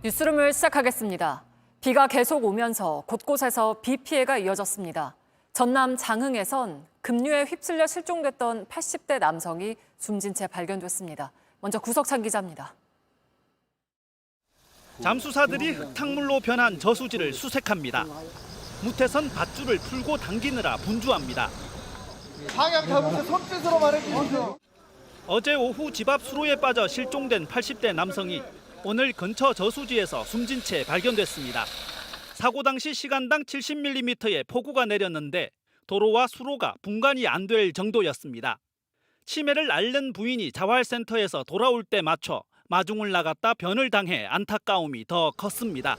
뉴스룸을 시작하겠습니다. 비가 계속 오면서 곳곳에서 비 피해가 이어졌습니다. 전남 장흥에선 급류에 휩쓸려 실종됐던 80대 남성이 숨진 채 발견됐습니다. 먼저 구석찬 기자입니다. 잠수사들이 흙탕물로 변한 저수지를 수색합니다. 무태선 밧줄을 풀고 당기느라 분주합니다. 방향 잡으세요. 손짓으로 말해주십시오. 어제 오후 집 앞 수로에 빠져 실종된 80대 남성이 오늘 근처 저수지에서 숨진 채 발견됐습니다. 사고 당시 시간당 70mm의 폭우가 내렸는데 도로와 수로가 분간이 안 될 정도였습니다. 치매를 앓는 부인이 자활센터에서 돌아올 때 맞춰 마중을 나갔다 변을 당해 안타까움이 더 컸습니다.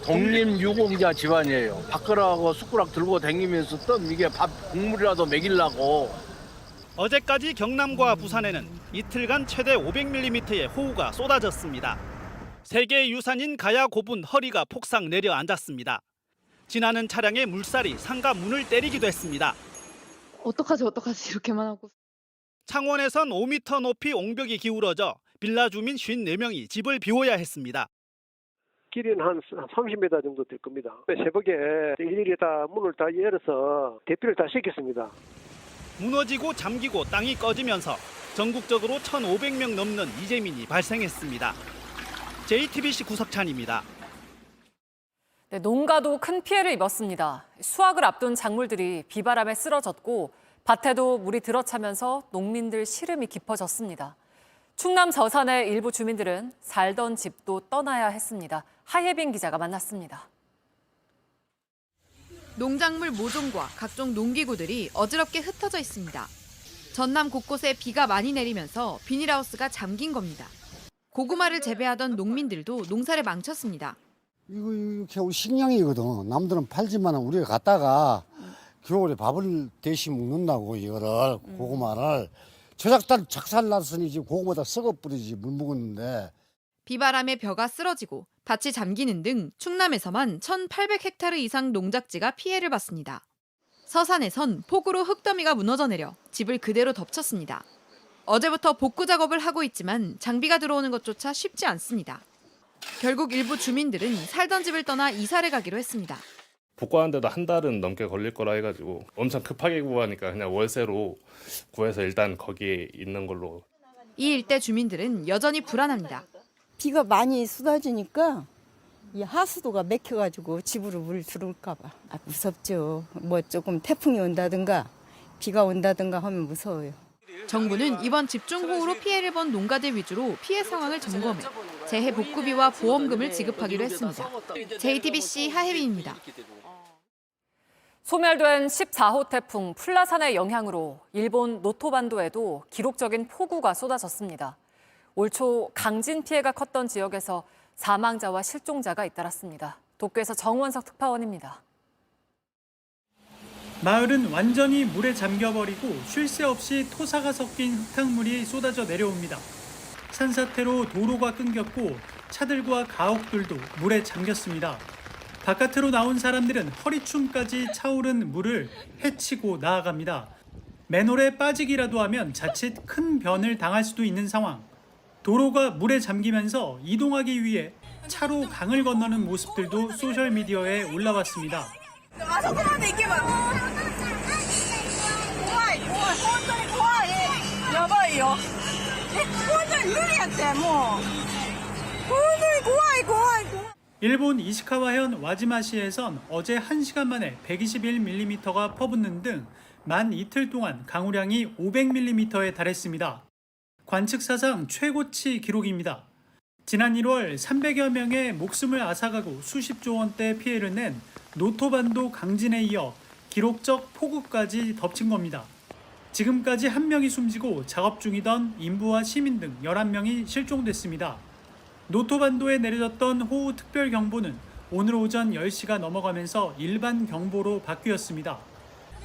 독립유공자 집안이에요. 밥그릇하고 숟가락 들고 다니면서 이게 밥 국물이라도 먹이려고. 어제까지 경남과 부산에는 이틀간 최대 500mm의 호우가 쏟아졌습니다. 세계유산인 가야고분 허리가 폭삭 내려앉았습니다. 지나는 차량의 물살이 상가 문을 때리기도 했습니다. 어떡하지 이렇게만 하고. 창원에선 5m 높이 옹벽이 기울어져 빌라 주민 54명이 집을 비워야 했습니다. 길이는 한 30m 정도 될 겁니다. 새벽에 일일이 다 문을 다 열어서 대피를 다 시켰습니다. 무너지고 잠기고 땅이 꺼지면서 전국적으로 1,500명 넘는 이재민이 발생했습니다. JTBC 구석찬입니다. 네, 농가도 큰 피해를 입었습니다. 수확을 앞둔 작물들이 비바람에 쓰러졌고 밭에도 물이 들어차면서 농민들 시름이 깊어졌습니다. 충남 저산의 일부 주민들은 살던 집도 떠나야 했습니다. 하예빈 기자가 만났습니다. 농작물 모종과 각종 농기구들이 어지럽게 흩어져 있습니다. 전남 곳곳에 비가 많이 내리면서 비닐하우스가 잠긴 겁니다. 고구마를 재배하던 농민들도 농사를 망쳤습니다. 이거 겨우 식량이거든. 남들은 팔지만 우리가 갖다가 겨울에 밥을 대신 먹는다고 이거를 고구마를 저작단 작살났으니 지금 고구마다 썩어버리지 물 먹었는데. 비바람에 벼가 쓰러지고 밭이 잠기는 등 충남에서만 1,800헥타르 이상 농작지가 피해를 봤습니다. 서산에선 폭우로 흙더미가 무너져 내려 집을 그대로 덮쳤습니다. 어제부터 복구 작업을 하고 있지만 장비가 들어오는 것조차 쉽지 않습니다. 결국 일부 주민들은 살던 집을 떠나 이사를 가기로 했습니다. 복구하는데도 한 달은 넘게 걸릴 거라 해가지고 엄청 급하게 구하니까 그냥 월세로 구해서 일단 거기에 있는 걸로. 이 일대 주민들은 여전히 불안합니다. 비가 많이 쏟아지니까 이 하수도가 막혀가지고 집으로 물 들어올까 봐. 무섭죠. 뭐 조금 태풍이 온다든가 비가 온다든가 하면 무서워요. 정부는 이번 집중호우로 피해를 본 농가들 위주로 피해 상황을 점검해 재해 복구비와 보험금을 지급하기로 했습니다. JTBC 하혜빈입니다. 소멸된 14호 태풍 플라산의 영향으로 일본 노토반도에도 기록적인 폭우가 쏟아졌습니다. 올 초 강진 피해가 컸던 지역에서 사망자와 실종자가 잇따랐습니다. 도쿄에서 정원석 특파원입니다. 마을은 완전히 물에 잠겨버리고 쉴 새 없이 토사가 섞인 흙탕물이 쏟아져 내려옵니다. 산사태로 도로가 끊겼고 차들과 가옥들도 물에 잠겼습니다. 바깥으로 나온 사람들은 허리춤까지 차오른 물을 헤치고 나아갑니다. 맨홀에 빠지기라도 하면 자칫 큰 변을 당할 수도 있는 상황. 도로가 물에 잠기면서 이동하기 위해 차로 강을 건너는 모습들도 소셜미디어에 올라왔습니다. 일본 이시카와현 와지마시에선 어제 1시간 만에 121mm가 퍼붓는 등 만 이틀 동안 강우량이 500mm에 달했습니다. 관측 사상 최고치 기록입니다. 지난 1월 300여 명의 목숨을 앗아가고 수십조 원대 피해를 낸 노토반도 강진에 이어 기록적 폭우까지 덮친 겁니다. 지금까지 1명이 숨지고 작업 중이던 인부와 시민 등 11명이 실종됐습니다. 노토반도에 내려졌던 호우 특별경보는 오늘 오전 10시가 넘어가면서 일반 경보로 바뀌었습니다.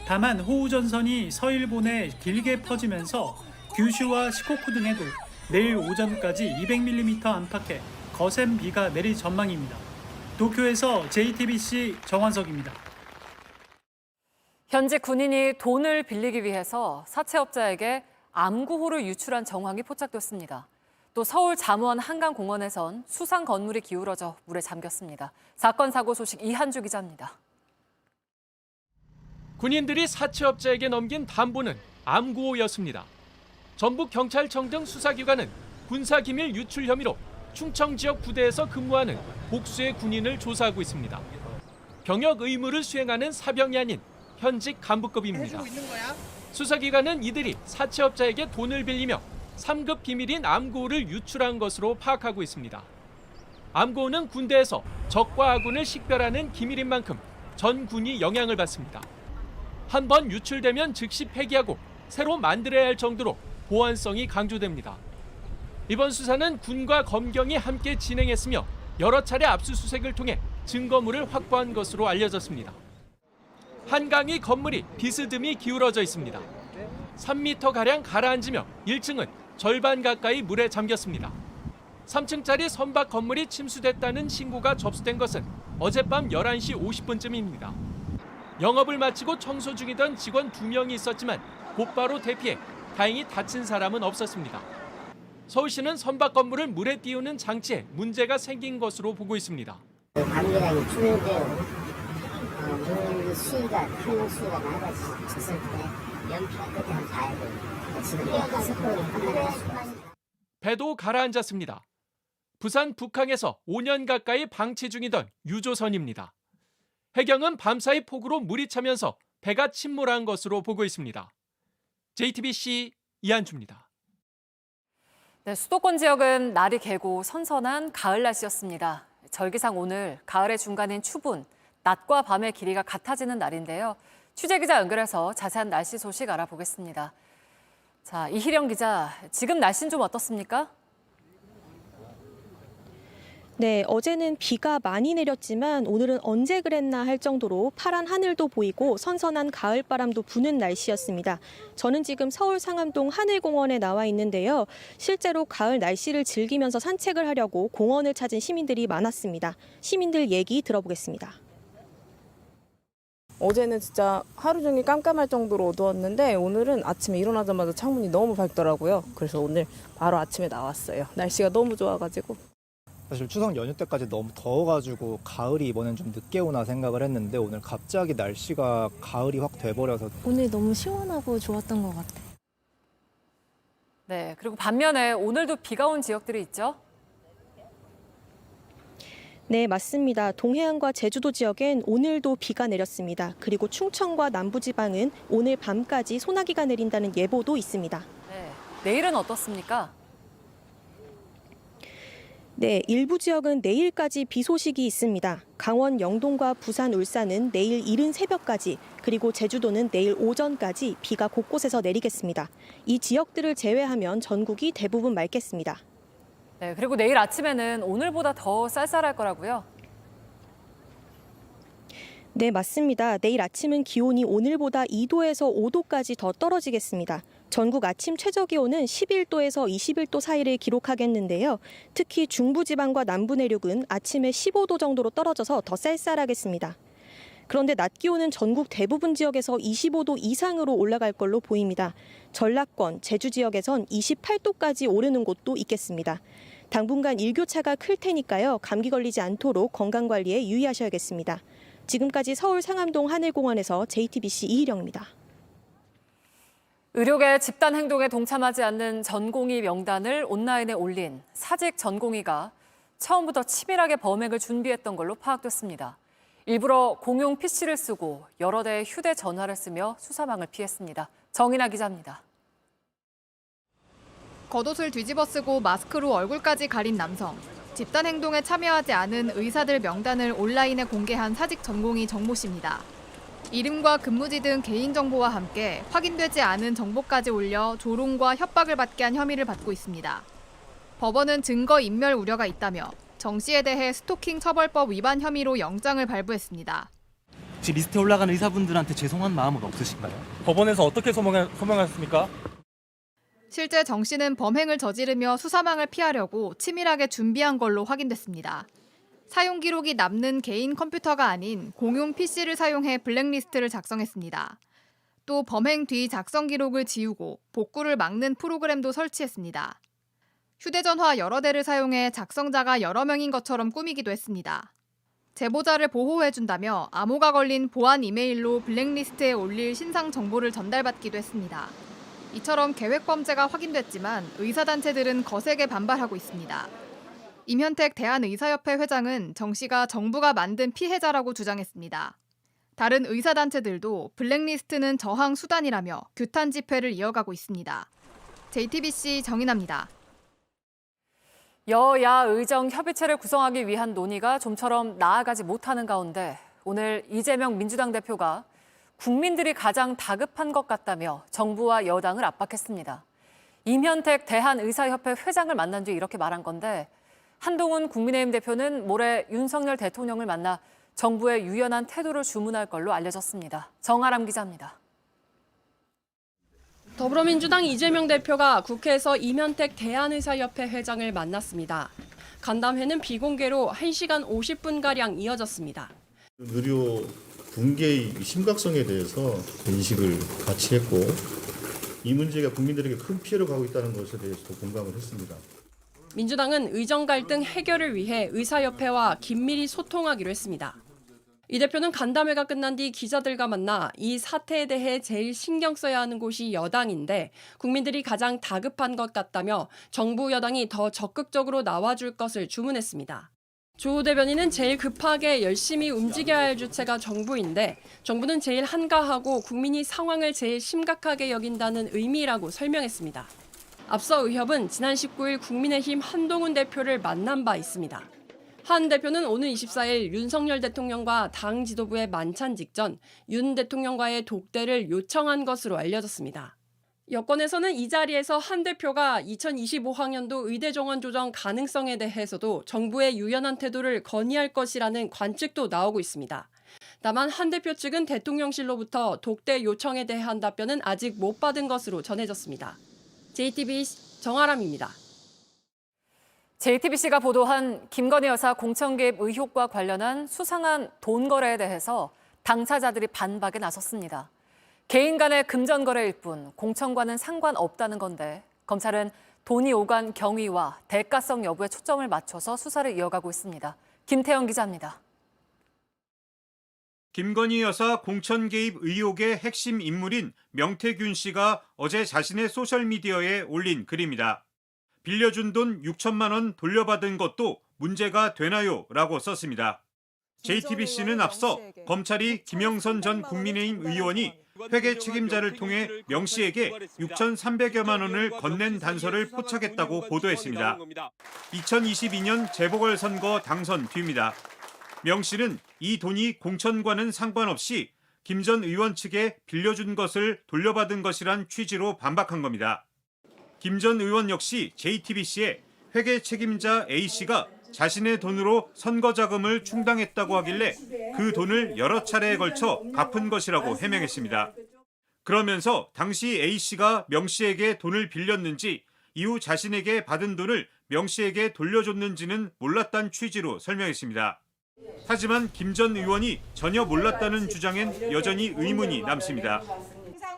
다만 호우 전선이 서일본에 길게 퍼지면서 규슈와 시코쿠 등에도 내일 오전까지 200mm 안팎의 거센 비가 내릴 전망입니다. 도쿄에서 JTBC 정환석입니다. 현지 군인이 돈을 빌리기 위해서 사채업자에게 암구호를 유출한 정황이 포착됐습니다. 또 서울 잠원 한강공원에선 수상 건물이 기울어져 물에 잠겼습니다. 사건 사고 소식 이한주 기자입니다. 군인들이 사채업자에게 넘긴 담보는 암구호였습니다. 전북경찰청 등 수사기관은 군사기밀 유출 혐의로 충청 지역 부대에서 근무하는 복수의 군인을 조사하고 있습니다. 병역 의무를 수행하는 사병이 아닌 현직 간부급입니다. 수사기관은 이들이 사채업자에게 돈을 빌리며 3급 비밀인 암구호를 유출한 것으로 파악하고 있습니다. 암구호는 군대에서 적과 아군을 식별하는 기밀인 만큼 전 군이 영향을 받습니다. 한 번 유출되면 즉시 폐기하고 새로 만들어야 할 정도로 보안성이 강조됩니다. 이번 수사는 군과 검경이 함께 진행했으며 여러 차례 압수수색을 통해 증거물을 확보한 것으로 알려졌습니다. 한강이 건물이 비스듬히 기울어져 있습니다. 3m가량 가라앉으며 1층은 절반 가까이 물에 잠겼습니다. 3층짜리 선박 건물이 침수됐다는 신고가 접수된 것은 어젯밤 11시 50분쯤입니다. 영업을 마치고 청소 중이던 직원 2명이 있었지만 곧바로 대피해 다행히 다친 사람은 없었습니다. 서울시는 선박 건물을 물에 띄우는 장치에 문제가 생긴 것으로 보고 있습니다. 바늘이랑이 투명되어 물 수위가 큰 수위가 낮아졌을 때 연필 끝에 한번 봐야 돼요. 지금 5번을 판단해가지고. 배도 가라앉았습니다. 부산 북항에서 5년 가까이 방치 중이던 유조선입니다. 해경은 밤사이 폭우로 물이 차면서 배가 침몰한 것으로 보고 있습니다. JTBC 이한주입니다. 네, 수도권 지역은 날이 개고 선선한 가을 날씨였습니다. 절기상 오늘 가을의 중간인 추분, 낮과 밤의 길이가 같아지는 날인데요. 취재기자 연결해서 자세한 날씨 소식 알아보겠습니다. 자, 이희령 기자, 지금 날씨는 좀 어떻습니까? 네, 어제는 비가 많이 내렸지만 오늘은 언제 그랬나 할 정도로 파란 하늘도 보이고 선선한 가을바람도 부는 날씨였습니다. 저는 지금 서울 상암동 하늘공원에 나와 있는데요. 실제로 가을 날씨를 즐기면서 산책을 하려고 공원을 찾은 시민들이 많았습니다. 시민들 얘기 들어보겠습니다. 어제는 진짜 하루 종일 깜깜할 정도로 어두웠는데 오늘은 아침에 일어나자마자 창문이 너무 밝더라고요. 그래서 오늘 바로 아침에 나왔어요. 날씨가 너무 좋아가지고. 사실 추석 연휴 때까지 너무 더워가지고 가을이 이번엔 좀 늦게 오나 생각을 했는데 오늘 갑자기 날씨가 가을이 확 돼버려서 오늘 너무 시원하고 좋았던 것 같아요. 네, 그리고 반면에 오늘도 비가 온 지역들이 있죠? 네, 맞습니다. 동해안과 제주도 지역엔 오늘도 비가 내렸습니다. 그리고 충청과 남부지방은 오늘 밤까지 소나기가 내린다는 예보도 있습니다. 네, 내일은 어떻습니까? 네, 일부 지역은 내일까지 비 소식이 있습니다. 강원 영동과 부산, 울산은 내일 이른 새벽까지, 그리고 제주도는 내일 오전까지 비가 곳곳에서 내리겠습니다. 이 지역들을 제외하면 전국이 대부분 맑겠습니다. 네, 그리고 내일 아침에는 오늘보다 더 쌀쌀할 거라고요? 네, 맞습니다. 내일 아침은 기온이 오늘보다 2도에서 5도까지 더 떨어지겠습니다. 전국 아침 최저기온은 11도에서 21도 사이를 기록하겠는데요. 특히 중부지방과 남부 내륙은 아침에 15도 정도로 떨어져서 더 쌀쌀하겠습니다. 그런데 낮 기온은 전국 대부분 지역에서 25도 이상으로 올라갈 걸로 보입니다. 전라권, 제주 지역에선 28도까지 오르는 곳도 있겠습니다. 당분간 일교차가 클 테니까요. 감기 걸리지 않도록 건강관리에 유의하셔야겠습니다. 지금까지 서울 상암동 하늘공원에서 JTBC 이희령입니다. 의료계 집단 행동에 동참하지 않는 전공의 명단을 온라인에 올린 사직 전공의가 처음부터 치밀하게 범행을 준비했던 걸로 파악됐습니다. 일부러 공용 PC를 쓰고 여러 대의 휴대전화를 쓰며 수사망을 피했습니다. 정인아 기자입니다. 겉옷을 뒤집어 쓰고 마스크로 얼굴까지 가린 남성. 집단 행동에 참여하지 않은 의사들 명단을 온라인에 공개한 사직 전공의 정모 씨입니다. 이름과 근무지 등 개인정보와 함께 확인되지 않은 정보까지 올려 조롱과 협박을 받게 한 혐의를 받고 있습니다. 법원은 증거 인멸 우려가 있다며 정 씨에 대해 스토킹 처벌법 위반 혐의로 영장을 발부했습니다. 혹시 리스트에 올라간 의사분들한테 죄송한 마음은 없으신가요? 법원에서 어떻게 소명하셨습니까? 실제 정 씨는 범행을 저지르며 수사망을 피하려고 치밀하게 준비한 걸로 확인됐습니다. 사용 기록이 남는 개인 컴퓨터가 아닌 공용 PC를 사용해 블랙리스트를 작성했습니다. 또 범행 뒤 작성 기록을 지우고 복구를 막는 프로그램도 설치했습니다. 휴대전화 여러 대를 사용해 작성자가 여러 명인 것처럼 꾸미기도 했습니다. 제보자를 보호해준다며 암호가 걸린 보안 이메일로 블랙리스트에 올릴 신상 정보를 전달받기도 했습니다. 이처럼 계획범죄가 확인됐지만 의사단체들은 거세게 반발하고 있습니다. 임현택 대한의사협회 회장은 정 씨가 정부가 만든 피해자라고 주장했습니다. 다른 의사단체들도 블랙리스트는 저항 수단이라며 규탄 집회를 이어가고 있습니다. JTBC 정인아입니다. 여야 의정 협의체를 구성하기 위한 논의가 좀처럼 나아가지 못하는 가운데 오늘 이재명 민주당 대표가 국민들이 가장 다급한 것 같다며 정부와 여당을 압박했습니다. 임현택 대한의사협회 회장을 만난 뒤 이렇게 말한 건데 한동훈 국민의힘 대표는 모레 윤석열 대통령을 만나 정부의 유연한 태도를 주문할 걸로 알려졌습니다. 정아람 기자입니다. 더불어민주당 이재명 대표가 국회에서 임현택 대한의사협회 회장을 만났습니다. 간담회는 비공개로 1시간 50분가량 이어졌습니다. 의료 붕괴의 심각성에 대해서 인식을 같이 했고 이 문제가 국민들에게 큰 피해를 가고 있다는 것에 대해서도 공감을 했습니다. 민주당은 의정 갈등 해결을 위해 의사협회와 긴밀히 소통하기로 했습니다. 이 대표는 간담회가 끝난 뒤 기자들과 만나 이 사태에 대해 제일 신경 써야 하는 곳이 여당인데 국민들이 가장 다급한 것 같다며 정부 여당이 더 적극적으로 나와줄 것을 주문했습니다. 조 대변인은 제일 급하게 열심히 움직여야 할 주체가 정부인데 정부는 제일 한가하고 국민이 상황을 제일 심각하게 여긴다는 의미라고 설명했습니다. 앞서 의협은 지난 19일 국민의힘 한동훈 대표를 만난 바 있습니다. 한 대표는 오는 24일 윤석열 대통령과 당 지도부의 만찬 직전 윤 대통령과의 독대를 요청한 것으로 알려졌습니다. 여권에서는 이 자리에서 한 대표가 2025학년도 의대 정원 조정 가능성에 대해서도 정부의 유연한 태도를 건의할 것이라는 관측도 나오고 있습니다. 다만 한 대표 측은 대통령실로부터 독대 요청에 대한 답변은 아직 못 받은 것으로 전해졌습니다. JTBC 정아람입니다. JTBC가 보도한 김건희 여사 공천 개입 의혹과 관련한 수상한 돈 거래에 대해서 당사자들이 반박에 나섰습니다. 개인 간의 금전 거래일 뿐 공천과는 상관없다는 건데 검찰은 돈이 오간 경위와 대가성 여부에 초점을 맞춰서 수사를 이어가고 있습니다. 김태영 기자입니다. 김건희 여사 공천 개입 의혹의 핵심 인물인 명태균 씨가 어제 자신의 소셜미디어에 올린 글입니다. 빌려준 돈 6천만 원 돌려받은 것도 문제가 되나요? 라고 썼습니다. JTBC는 앞서 검찰이 김영선 전 국민의힘 의원이 회계 책임자를 통해 명 씨에게 6,300여만 원을 건넨 단서를 포착했다고 보도했습니다. 2022년 재보궐선거 당선 뒤입니다. 명 씨는 이 돈이 공천과는 상관없이 김 전 의원 측에 빌려준 것을 돌려받은 것이란 취지로 반박한 겁니다. 김 전 의원 역시 JTBC에 회계 책임자 A씨가 자신의 돈으로 선거 자금을 충당했다고 하길래 그 돈을 여러 차례에 걸쳐 갚은 것이라고 해명했습니다. 그러면서 당시 A씨가 명 씨에게 돈을 빌렸는지 이후 자신에게 받은 돈을 명 씨에게 돌려줬는지는 몰랐다는 취지로 설명했습니다. 하지만 김 전 의원이 전혀 몰랐다는 주장엔 여전히 의문이 남습니다.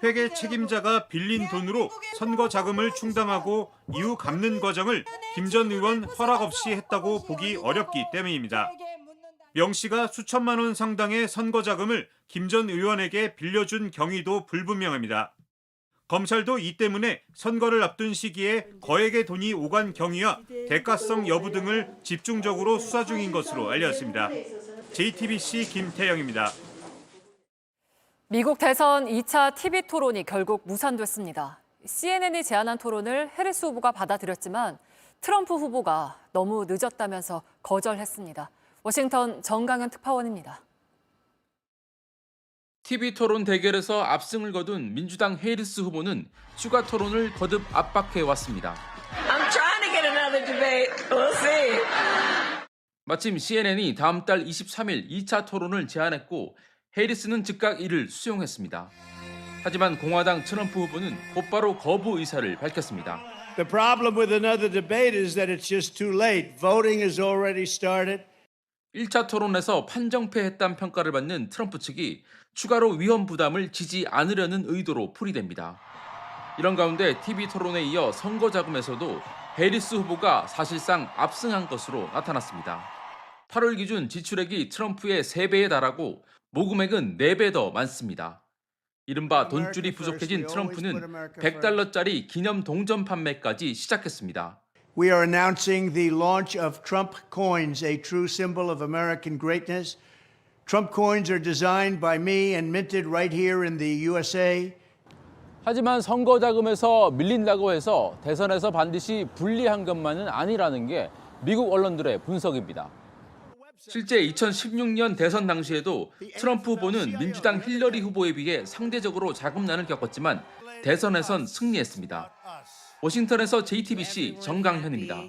회계 책임자가 빌린 돈으로 선거 자금을 충당하고 이후 갚는 과정을 김 전 의원 허락 없이 했다고 보기 어렵기 때문입니다. 명 씨가 수천만 원 상당의 선거 자금을 김 전 의원에게 빌려준 경위도 불분명합니다. 검찰도 이 때문에 선거를 앞둔 시기에 거액의 돈이 오간 경위와 대가성 여부 등을 집중적으로 수사 중인 것으로 알려졌습니다. JTBC 김태영입니다. 미국 대선 2차 TV 토론이 결국 무산됐습니다. CNN이 제안한 토론을 해리스 후보가 받아들였지만 트럼프 후보가 너무 늦었다면서 거절했습니다. 워싱턴 정강현 특파원입니다. TV 토론 대결에서 압승을 거둔 민주당 해리스 후보는 추가 토론을 거듭 압박해왔습니다. I'm trying to get another debate. We'll see. 마침 CNN이 다음 달 23일 2차 토론을 제안했고 해리스는 즉각 이를 수용했습니다. 하지만 공화당 트럼프 후보는 곧바로 거부 의사를 밝혔습니다. The problem with another debate is that it's just too late. Voting has already started. 1차 토론에서 판정패했다는 평가를 받는 트럼프 측이 추가로 위험 부담을 지지 않으려는 의도로 풀이됩니다. 이런 가운데 TV 토론에 이어 선거 자금에서도 해리스 후보가 사실상 압승한 것으로 나타났습니다. 8월 기준 지출액이 트럼프의 3배에 달하고 모금액은 4배 더 많습니다. 이른바 돈줄이 부족해진 트럼프는 $100짜리 기념 동전 판매까지 시작했습니다. We are announcing the launch of Trump coins, a true symbol of American greatness. Trump coins are designed by me and minted right here in the USA. 하지만 선거 자금에서 밀린다고 해서 대선에서 반드시 불리한 것만은 아니라는 게 미국 언론들의 분석입니다. 실제 2016년 대선 당시에도 트럼프 후보는 민주당 힐러리 후보에 비해 상대적으로 자금난을 겪었지만 대선에선 승리했습니다. 워싱턴에서 JTBC 정강현입니다.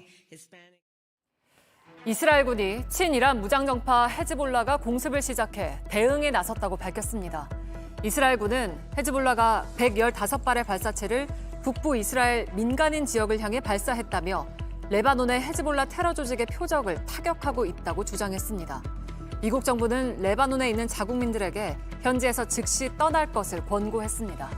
이스라엘군이 친이란 무장정파 헤즈볼라가 공습을 시작해 대응에 나섰다고 밝혔습니다. 이스라엘군은 헤즈볼라가 115발의 발사체를 북부 이스라엘 민간인 지역을 향해 발사했다며 레바논의 헤즈볼라 테러 조직의 표적을 타격하고 있다고 주장했습니다. 미국 정부는 레바논에 있는 자국민들에게 현지에서 즉시 떠날 것을 권고했습니다.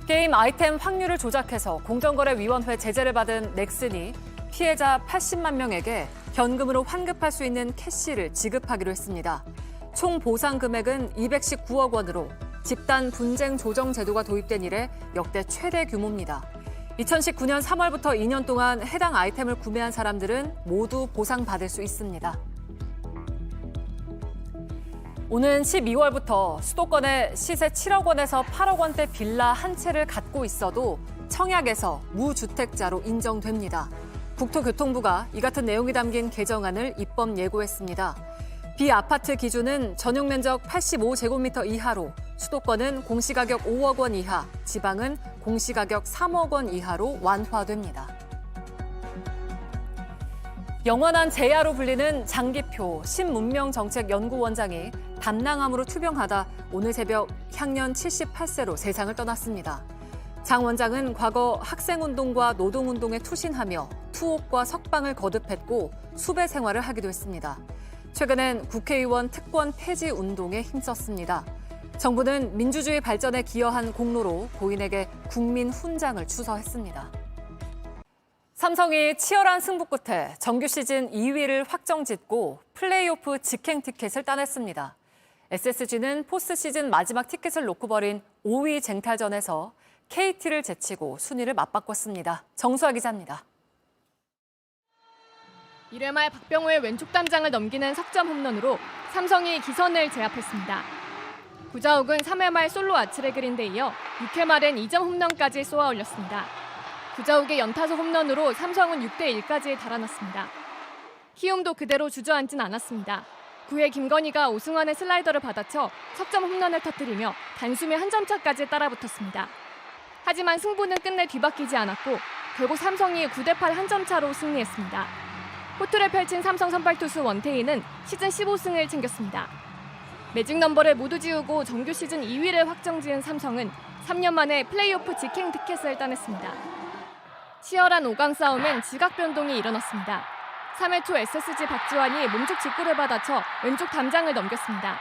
게임 아이템 확률을 조작해서 공정거래위원회 제재를 받은 넥슨이 피해자 80만 명에게 현금으로 환급할 수 있는 캐시를 지급하기로 했습니다. 총 보상 금액은 219억 원으로 집단 분쟁 조정 제도가 도입된 이래 역대 최대 규모입니다. 2019년 3월부터 2년 동안 해당 아이템을 구매한 사람들은 모두 보상받을 수 있습니다. 오는 12월부터 수도권에 시세 7억 원에서 8억 원대 빌라 한 채를 갖고 있어도 청약에서 무주택자로 인정됩니다. 국토교통부가 이 같은 내용이 담긴 개정안을 입법 예고했습니다. 비아파트 기준은 전용 면적 85제곱미터 이하로, 수도권은 공시가격 5억 원 이하, 지방은 공시가격 3억 원 이하로 완화됩니다. 영원한 제야로 불리는 장기표 신문명정책연구원장이 담낭암으로 투병하다 오늘 새벽 향년 78세로 세상을 떠났습니다. 장 원장은 과거 학생운동과 노동운동에 투신하며 투옥과 석방을 거듭했고 수배 생활을 하기도 했습니다. 최근엔 국회의원 특권 폐지 운동에 힘썼습니다. 정부는 민주주의 발전에 기여한 공로로 고인에게 국민 훈장을 추서했습니다. 삼성이 치열한 승부 끝에 정규 시즌 2위를 확정짓고 플레이오프 직행 티켓을 따냈습니다. SSG는 포스트 시즌 마지막 티켓을 놓고 벌인 5위 쟁탈전에서 KT를 제치고 순위를 맞바꿨습니다. 정수아 기자입니다. 1회 말 박병호의 왼쪽 담장을 넘기는 석점 홈런으로 삼성이 기선을 제압했습니다. 구자욱은 3회 말 솔로 아치를 그린 데 이어 6회 말엔 2점 홈런까지 쏘아 올렸습니다. 구자욱의 연타석 홈런으로 삼성은 6대1까지 달아났습니다. 키움도 그대로 주저앉진 않았습니다. 9회 김건희가 오승환의 슬라이더를 받아쳐 석점 홈런을 터뜨리며 단숨에 한 점 차까지 따라붙었습니다. 하지만 승부는 끝내 뒤바뀌지 않았고 결국 삼성이 9대8 한 점 차로 승리했습니다. 호투를 펼친 삼성 선발 투수 원태인은 시즌 15승을 챙겼습니다. 매직 넘버를 모두 지우고 정규 시즌 2위를 확정지은 삼성은 3년 만에 플레이오프 직행 티켓을 따냈습니다. 치열한 5강 싸움엔 지각 변동이 일어났습니다. 3회 초 SSG 박지환이 몸쪽 직구를 받아쳐 왼쪽 담장을 넘겼습니다.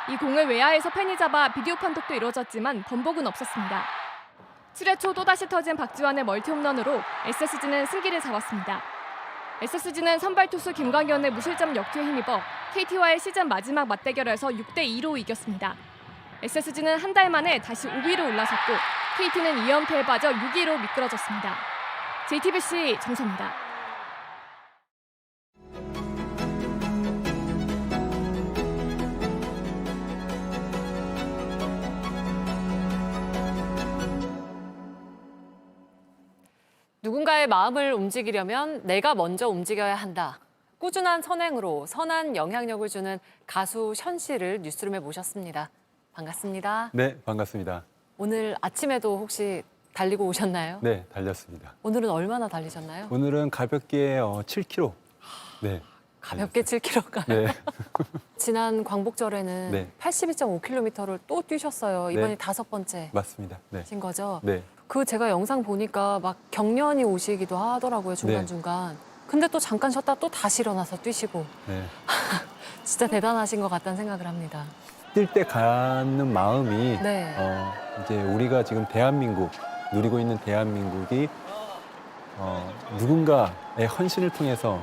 이 공을 외야에서 팬이 잡아 비디오 판독도 이루어졌지만 번복은 없었습니다. 7회 초 또다시 터진 박지환의 멀티 홈런으로 SSG는 승기를 잡았습니다. SSG는 선발 투수 김광현의 무실점 역투에 힘입어 KT와의 시즌 마지막 맞대결에서 6대2로 이겼습니다. SSG는 한 달 만에 다시 5위로 올라섰고 KT는 2연패에 빠져 6위로 미끄러졌습니다. JTBC 정서입니다. 누군가의 마음을 움직이려면 내가 먼저 움직여야 한다. 꾸준한 선행으로 선한 영향력을 주는 가수 션 씨를 뉴스룸에 모셨습니다. 반갑습니다. 네, 반갑습니다. 오늘 아침에도 혹시 달리고 오셨나요? 네, 달렸습니다. 오늘은 얼마나 달리셨나요? 오늘은 가볍게 7km. 네. 가볍게 7km가요? 네. 지난 광복절에는 네. 82.5km를 또 뛰셨어요. 이번이 네. 5번째. 맞습니다. 네. 신 거죠? 네. 그 제가 영상 보니까 막 경련이 오시기도 하더라고요, 중간중간. 근데 또 잠깐 쉬었다 또 다시 일어나서 뛰시고. 네. 진짜 대단하신 것 같다는 생각을 합니다. 뛸 때 갖는 마음이 네. 이제 우리가 지금 대한민국 누리고 있는 대한민국이 누군가의 헌신을 통해서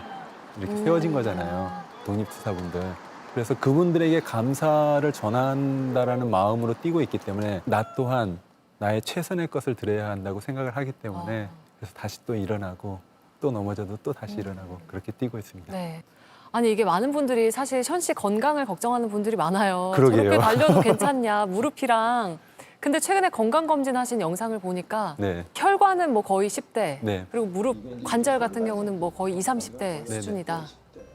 이렇게 세워진 거잖아요. 독립투사분들. 그래서 그분들에게 감사를 전한다라는 마음으로 뛰고 있기 때문에 나 또한 나의 최선의 것을 드려야 한다고 생각을 하기 때문에 그래서 다시 또 일어나고 또 넘어져도 또 다시 일어나고 그렇게 뛰고 있습니다. 네. 아니 이게 많은 분들이 사실 션 씨 건강을 걱정하는 분들이 많아요. 그러게요. 저렇게 달려도 괜찮냐 무릎이랑. 근데 최근에 건강 검진하신 영상을 보니까 네. 혈관은 뭐 거의 10대 네. 그리고 무릎 관절 같은 경우는 뭐 거의 20, 30대 네. 수준이다.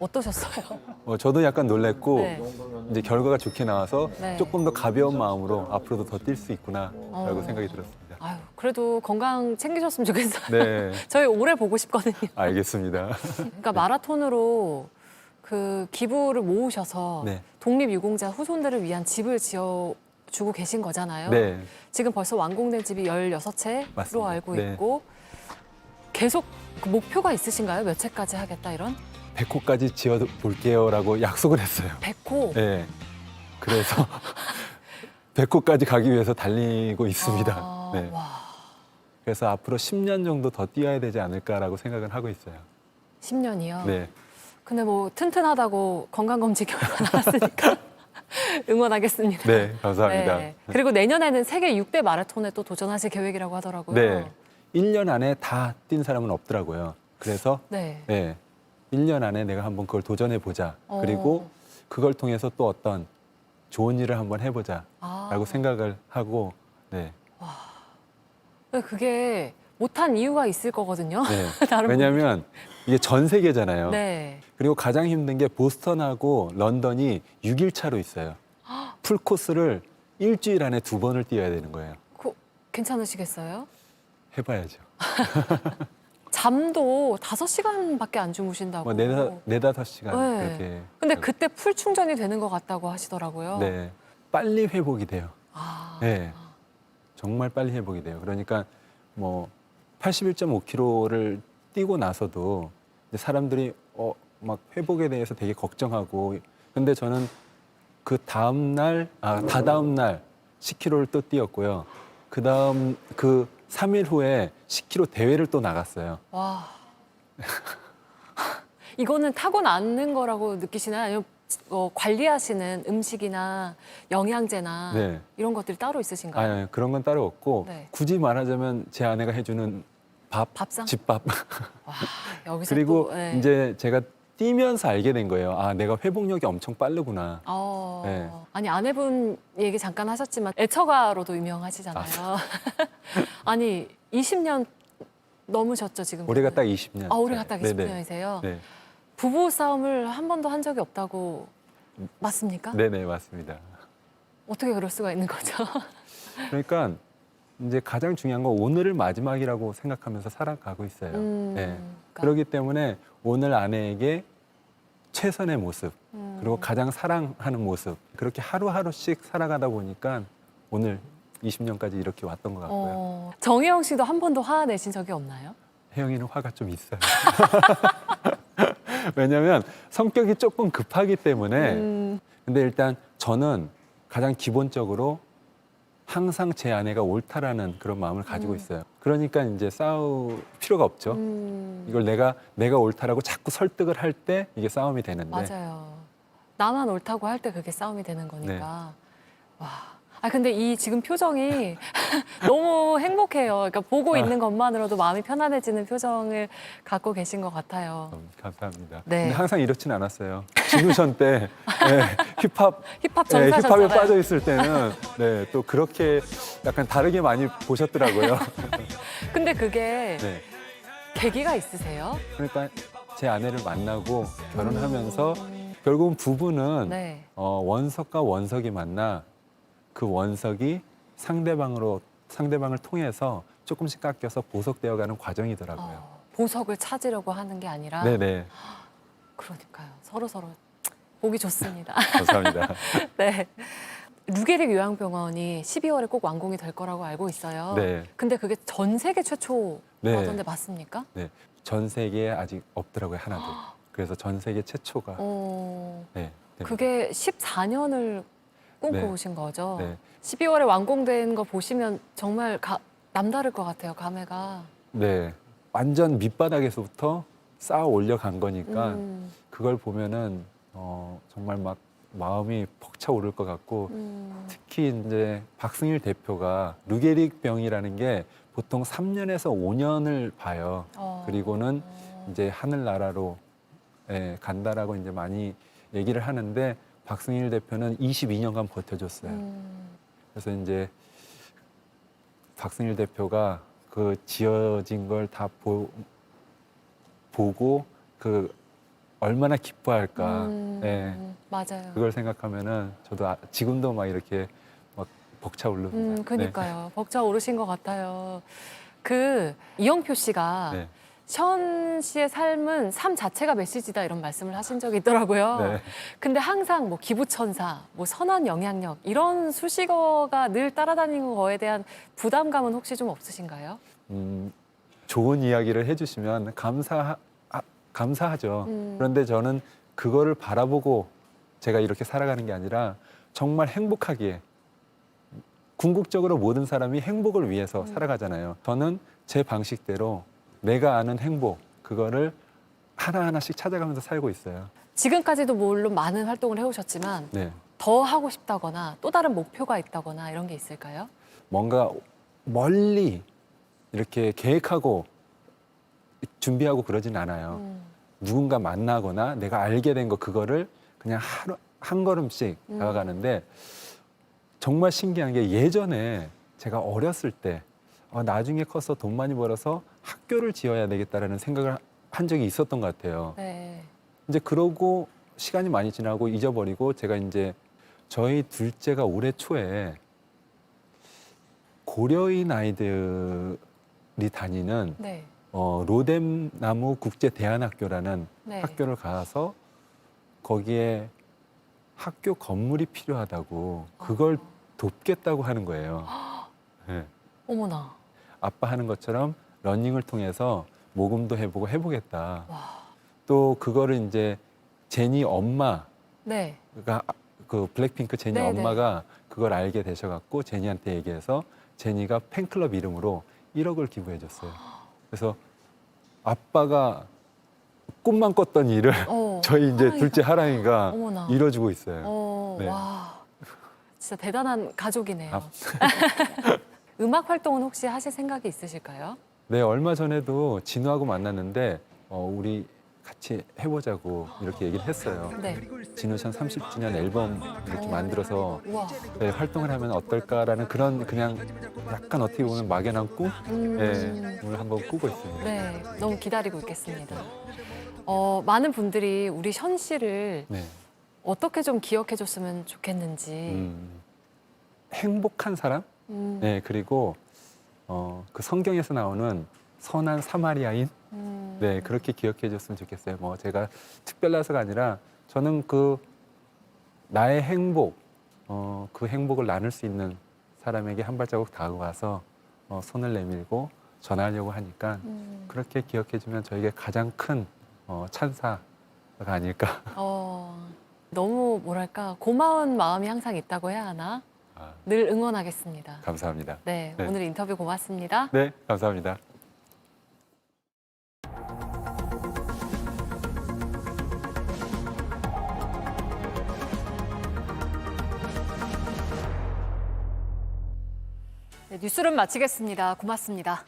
어떠셨어요? 저도 약간 놀랬고 네. 이제 결과가 좋게 나와서 네. 조금 더 가벼운 마음으로 앞으로도 더 뛸 수 있구나라고 생각이 들었습니다. 아유, 그래도 건강 챙기셨으면 좋겠어요. 네, 저희 오래 보고 싶거든요. 알겠습니다. 그러니까 마라톤으로 그 기부를 모으셔서 네. 독립유공자 후손들을 위한 집을 지어주고 계신 거잖아요. 네, 지금 벌써 완공된 집이 16채로 맞습니다. 알고 네. 있고 계속 그 목표가 있으신가요? 몇 채까지 하겠다 이런? 100호까지 지어볼게요라고 약속을 했어요. 100호? 네, 그래서 100호까지 가기 위해서 달리고 있습니다. 네. 그래서 앞으로 10년 정도 더 뛰어야 되지 않을까라고 생각을 하고 있어요. 10년이요? 네, 근데 뭐 튼튼하다고 건강검진 결과 나왔으니까 응원하겠습니다. 네, 감사합니다. 네. 그리고 내년에는 세계 6대 마라톤에 또 도전하실 계획이라고 하더라고요. 네, 1년 안에 다 뛴 사람은 없더라고요. 그래서 네. 네, 1년 안에 내가 한번 그걸 도전해 보자. 그리고 그걸 통해서 또 어떤 좋은 일을 한번 해보자라고 생각을 하고, 네. 그게 못한 이유가 있을 거거든요. 네. 다른 왜냐하면 이게 전 세계잖아요. 네. 그리고 가장 힘든 게 보스턴하고 런던이 6일 차로 있어요. 풀 코스를 일주일 안에 2번을 뛰어야 되는 거예요. 괜찮으시겠어요? 해봐야죠. 잠도 5시간밖에 안 주무신다고. 뭐 4-5시간 네. 그렇게. 근데 그때 풀 충전이 되는 것 같다고 하시더라고요. 네, 빨리 회복이 돼요. 아. 네, 정말 빨리 회복이 돼요. 그러니까 뭐 81.5km를 뛰고 나서도 이제 사람들이 막 회복에 대해서 되게 걱정하고, 근데 저는 그 다음 날, 다다음 날 10km를 또 뛰었고요. 그다음 그 3일 후에 10km 대회를 또 나갔어요. 와. 이거는 타고나는 거라고 느끼시나요? 아니면 관리하시는 음식이나 영양제나 네. 이런 것들이 따로 있으신가요? 아니, 그런 건 따로 없고 네. 굳이 말하자면 제 아내가 해주는 밥상? 집밥. 여기서 그리고 또, 네. 이제 제가 뛰면서 알게 된 거예요. 아, 내가 회복력이 엄청 빠르구나. 네. 아니 아내분 얘기 잠깐 하셨지만 애처가로도 유명하시잖아요. 아니 20년 넘으셨죠 지금? 올해가 딱 20년. 올해가 딱 네네. 20년이세요? 네. 부부 싸움을 한 번도 한 적이 없다고 맞습니까? 네네, 맞습니다. 어떻게 그럴 수가 있는 거죠? 그러니까 이제 가장 중요한 건 오늘을 마지막이라고 생각하면서 살아가고 있어요. 네. 그렇기 때문에 오늘 아내에게 최선의 모습, 그리고 가장 사랑하는 모습, 그렇게 하루하루씩 살아가다 보니까 오늘 20년까지 이렇게 왔던 것 같고요. 정혜영 씨도 한 번도 화 내신 적이 없나요? 혜영이는 화가 좀 있어요. 왜냐면 성격이 조금 급하기 때문에. 근데 일단 저는 가장 기본적으로 항상 제 아내가 옳다라는 그런 마음을 가지고 있어요. 그러니까 이제 싸울 필요가 없죠. 이걸 내가 옳다라고 자꾸 설득을 할 때 이게 싸움이 되는데. 맞아요. 나만 옳다고 할 때 그게 싸움이 되는 거니까. 와. 근데 이 지금 표정이 너무 행복해요. 그러니까 보고 있는 것만으로도 마음이 편안해지는 표정을 갖고 계신 것 같아요. 감사합니다. 네. 근데 항상 이렇지는 않았어요. 진우션 때 힙합 전사셨잖아요. 힙합에 빠져 있을 때는 네, 또 그렇게 약간 다르게 많이 보셨더라고요. 근데 그게 네. 계기가 있으세요? 그러니까 제 아내를 만나고 결혼하면서 결국은 부부는 네. 원석과 원석이 만나 그 원석이 상대방을 통해서 조금씩 깎여서 보석되어가는 과정이더라고요. 보석을 찾으려고 하는 게 아니라. 네네. 그러니까요. 서로 보기 좋습니다. 감사합니다. 네. 루게릭 요양병원이 12월에 꼭 완공이 될 거라고 알고 있어요. 네. 근데 그게 전 세계 최초라던데 네. 맞습니까? 네. 전 세계에 아직 없더라고요, 하나도. 그래서 전 세계 최초가. 네. 됩니다. 그게 14년을 꿈꿔오신 네. 거죠? 네. 12월에 완공된 거 보시면 정말 남다를 것 같아요, 감회가. 네. 완전 밑바닥에서부터 쌓아 올려간 거니까 그걸 보면은 정말 막 마음이 벅차오를 것 같고 특히 이제 박승일 대표가 루게릭 병이라는 게 보통 3년에서 5년을 봐요. 그리고는 이제 하늘나라로 간다라고 이제 많이 얘기를 하는데 박승일 대표는 22년간 버텨줬어요. 그래서 이제 박승일 대표가 그 지어진 걸 다 보고 그 얼마나 기뻐할까. 맞아요. 그걸 생각하면은 저도 지금도 막 이렇게 막 벅차오릅니다. 그러니까요. 벅차오르신 것 같아요. 그 이영표 씨가 네. 션 씨의 삶은 삶 자체가 메시지다 이런 말씀을 하신 적이 있더라고요. 네. 근데 항상 뭐 기부천사, 뭐 선한 영향력 이런 수식어가 늘 따라다니는 거에 대한 부담감은 혹시 좀 없으신가요? 좋은 이야기를 해주시면 감사하죠. 그런데 저는 그거를 바라보고 제가 이렇게 살아가는 게 아니라 정말 행복하기에 궁극적으로 모든 사람이 행복을 위해서 살아가잖아요. 저는 제 방식대로 내가 아는 행복, 그거를 하나하나씩 찾아가면서 살고 있어요. 지금까지도 물론 많은 활동을 해오셨지만 네. 더 하고 싶다거나 또 다른 목표가 있다거나 이런 게 있을까요? 뭔가 멀리 이렇게 계획하고 준비하고 그러진 않아요. 누군가 만나거나 내가 알게 된 거 그거를 그냥 한 걸음씩 다가가는데 정말 신기한 게 예전에 제가 어렸을 때 나중에 커서 돈 많이 벌어서 학교를 지어야 되겠다라는 생각을 한 적이 있었던 것 같아요. 네. 이제 그러고 시간이 많이 지나고 잊어버리고 제가 이제 저희 둘째가 올해 초에 고려인 아이들이 다니는 네. 로뎀나무 국제대안학교라는 네. 학교를 가서 거기에 학교 건물이 필요하다고 그걸 돕겠다고 하는 거예요. 네. 어머나. 아빠 하는 것처럼 러닝을 통해서 모금도 해보고 해보겠다. 또 그거를 이제 제니 엄마가 네. 그 블랙핑크 제니 네, 엄마가 그걸 알게 되셔갖고 제니한테 얘기해서 제니가 팬클럽 이름으로 1억을 기부해줬어요. 그래서 아빠가 꿈만 꿨던 일을 저희 이제 둘째 하랑이가 어머나. 이뤄주고 있어요. 네. 와, 진짜 대단한 가족이네요. 음악 활동은 혹시 하실 생각이 있으실까요? 네, 얼마 전에도 진우하고 만났는데 우리 같이 해보자고 이렇게 얘기를 했어요. 네. 진우션 30주년 앨범 이렇게 만들어서 우와. 네, 활동을 하면 어떨까라는 그런 그냥 약간 어떻게 보면 막연한 꿈? 네, 오늘 한번 꾸고 있습니다. 네, 너무 기다리고 있겠습니다. 많은 분들이 우리 션 씨를 네. 어떻게 좀 기억해줬으면 좋겠는지. 행복한 사람? 네, 그리고 그 성경에서 나오는 선한 사마리아인? 네, 그렇게 기억해 줬으면 좋겠어요. 뭐 제가 특별해서가 아니라 저는 그 나의 행복, 그 행복을 나눌 수 있는 사람에게 한 발자국 다가가서 손을 내밀고 전하려고 하니까 그렇게 기억해 주면 저에게 가장 큰 찬사가 아닐까. 너무 뭐랄까 고마운 마음이 항상 있다고 해야 하나? 늘 응원하겠습니다. 감사합니다. 네, 네. 오늘 인터뷰 고맙습니다. 네, 감사합니다. 네, 뉴스룸 마치겠습니다. 고맙습니다.